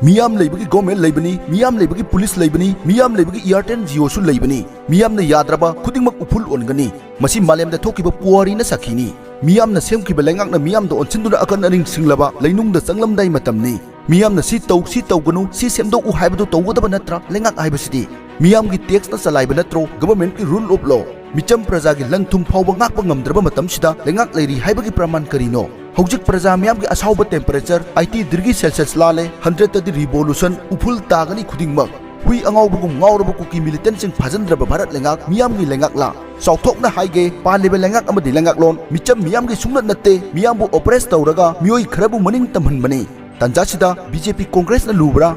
मियाम लेबगी government लेबनी मियाम लेबगी police लेबनी मियाम लेबगी Airtel जियो सु लेबनी मियाम ने याद्रबा खुदिंगमक उफुल ओनगनी मसी मालेम दा थोकिबा पुवारी न साखिनी मियाम न सेमकिबा लेंगाक न मियाम दा ओनसिंदुना अकन अरिंग सिंगलबा लेनुंग दा संगलमदाई मतमनी मियाम न सी तौगनु सी सेमदो उ हाइबदो तौगदबा नत्रा लेंगाक हाइबसिदी मियाम की टैक्स न चलाइबा नत्रो गवर्नमेंट की रूल ऑफ लॉ मिचम प्रजा की लं थुम फाउबा ngakpa ngamdraba matamsida lengak leiri haibagi praman karino hojik praja miyam ki asauba temperature 80 degree celsius lale 100 tadi revolution upul tagani khudingmak hui angawbugum ngawraba kuki militant sing phajandraba bharat lengak miyam gi lengak la sauthokna haige palibe lengak amadi lengak lon micham miyam gi sungnat natte miyam bu oppress tawraga miyoi kharabu maning tamhanbani tanjasida BJP congress na lubra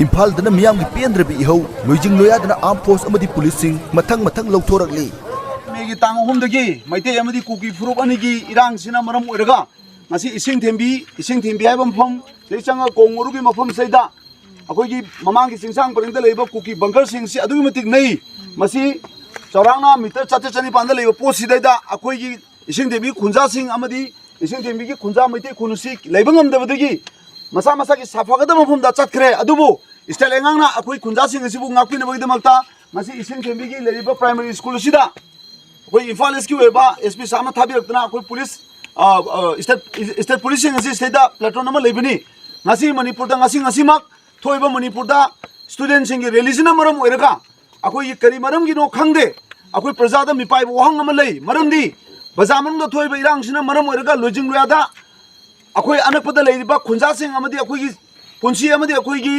Imphal दना मियाम की पेंद्रबी इहो लोइजिंग लोया दना arm force अमदी police सिंह मथंग मथंग लौथोरकली मेगी तांग अहुमदगी मैते अमदी कुकी फुरुप अनिगी इरांग सिना मरम ओइरगा ngasi ising thembi haibam phom sei changa kongoru gi mafam seida akoi gi mamang gi singsang pareng da leiba kuki bunker sing si adu matik nei masi chorangna meter chatte chani panda leiba po sidai da akoi gi ising thembi khunja sing amadi ising thembi gi khunja maite khunusi leiba ngam da badagi masa gi safaga da mafam da chatkre adubu istel engang na akoi khunja sing asibu ngakpi na bagida makta ngasi ising thembi gi leiba primary school sida akoi Imphal SQ eba SP samna thabi raktana akoi police state policing asi state da platform nama lebini ngasi manipur da ngasi mak thoiba manipur da student sing religion maram oiraka akoi kari maram gi no khangde akoi praja da mipai wahang ama lei maram di bazamang da thoiba irang sina maram oiraka lojing loya da akoi anakpada leiba khunja sing amadi akoi gi punsi amadi akoi gi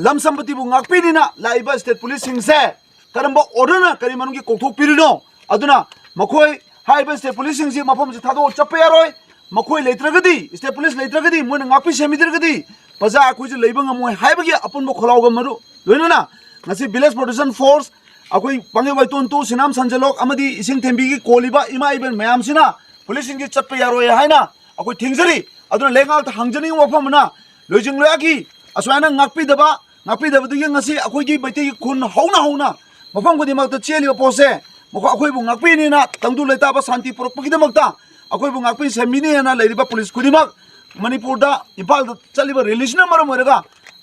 lam sampati bu ngakpi dina laiba state policing se karamba order na kari maram gi kokthok pirino aduna makoi हाइबे state police सिंह मफम से थादो चप्पे यारोय मखोय लेत्रगदी state police लेत्रगदी मोन ngakpi सेमिद्रगदी पजा अखोय जे लेबंग मोय हाइबगी अपन बो खलावग मरु लोइनना ngasi village protection force अखोय पंगे वाइतोन तो सिनाम संजलोक अमदी इसिंग थेंबीगी कोलिबा इमा इबन मयाम सिना पुलिस सिंह चप्पे यारोय हाइना अखोय थिंगजरी अदुना लेंगाल त हांगजनी मफमना लोइजिंग लोयागी असवाना ngakpi दबदुगी ngasi अखोय gi बैते खुन हौना मफम गदि मक त चेलिबो पोसे मखो अखोय बु ngakpi ni na tangdu leitaba शांति पुरकपगी दमकता अखोय बु ngakpi सेमिनी ना लेरिबा पुलिस खुदिमक मणिपुर दा इम्फाल दा चलिबा रिलीजन मरम ओरगा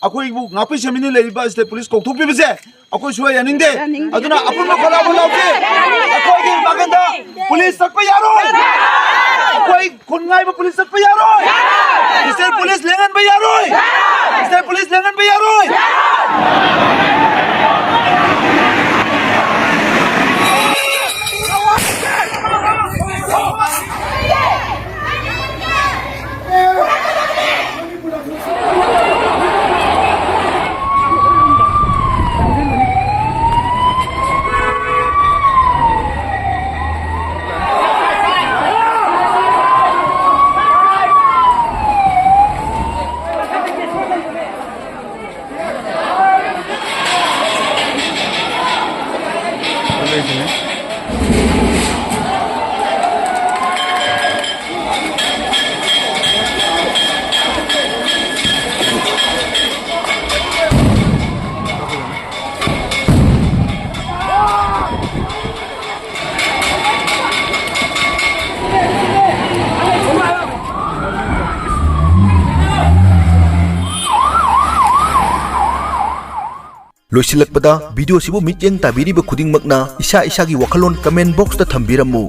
अखोय बु ngakpi सेमिनी लेरिबा स्टेट पुलिस कोथुपि बजे अखोय सुवा यानिंगदे अदुना अपुन मा खला बोलाउते अखोय गी बागंदा पुलिस सकप यारोय अखोय खुनगाय बु पुलिस सकप यारोय स्टेट पुलिस लेंगन बे यारोय स्टेट पुलिस लेंगन बे यारोय लोइसिलकपदा वीडियो सिबु मित्येंग ताबिरिबा खुदिंगमकना इसा इसागी वखलोन कमेंट बॉक्स दा थंबिरमु।